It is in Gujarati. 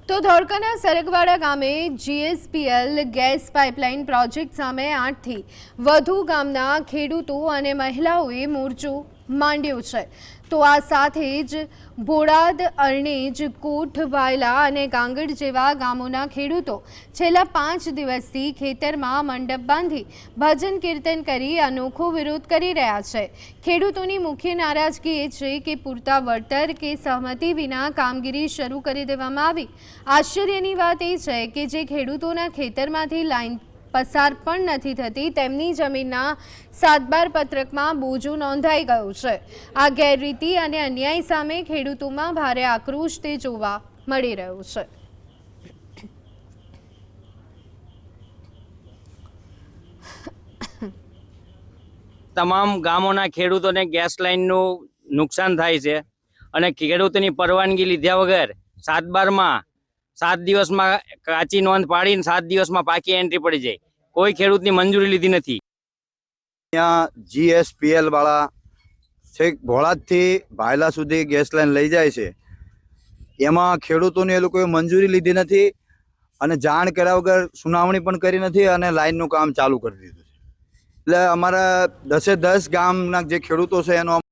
તો ધોળકાના સરગવાડા ગામે જીએસપીએલ ગેસ પાઇપલાઇન પ્રોજેક્ટ સામે 8થી વધુ ગામના ખેડૂતો અને મહિલાઓએ મોરચો માંડ્યો છે। તો આ સાથે જ બોડાદ, અરણેજ, કોટ, વાયલા અને ગાંગડ જેવા ગામોના ખેડૂતો છેલ્લા 5 દિવસથી ખેતરમાં મંડપ બાંધી ભજન કીર્તન કરી અનોખો વિરોધ કરી રહ્યા છે। ખેડૂતોની મુખ્ય નારાજગી એ છે કે પૂરતા વળતર કે સહમતિ વિના કામગીરી શરૂ કરી દેવામાં આવી। આશ્ચર્યની વાત એ છે કે જે ખેડૂતોના ખેતરમાંથી લાઈન પસાર પણ નથી થતી તેમની જમીનના 7/12 પત્રકમાં બોજો નોંધાઈ ગયો છે। આ ગેરરીતિ અને અન્યાય સામે ખેડૂતોમાં ભારે આક્રોશ તે જોવા મળી રહ્યો છે। તમામ ગામોના ખેડૂતોને ગેસ લાઇનનું નુકસાન થાય છે અને ખેડૂતોની પરવાનગી લીધા વગર 7/12માં 7 દિવસમાં કાચી નોંધ પાડીને 7 દિવસમાં પાકી એન્ટ્રી પડી જાય। કોઈ ખેડૂતની મંજૂરી લીધી નથી। ત્યાં જીએસપીએલ વાળા છેક ભોળાદથી ભાયલા સુધી ગેસ લાઈન લઈ જાય છે, એમાં ખેડૂતોને એ લોકોએ મંજૂરી લીધી નથી અને જાણ કર્યા વગર સુનાવણી પણ કરી નથી અને લાઈનનું કામ ચાલુ કરી દીધું છે। એટલે અમારા 10 ગામના જે ખેડૂતો છે એનો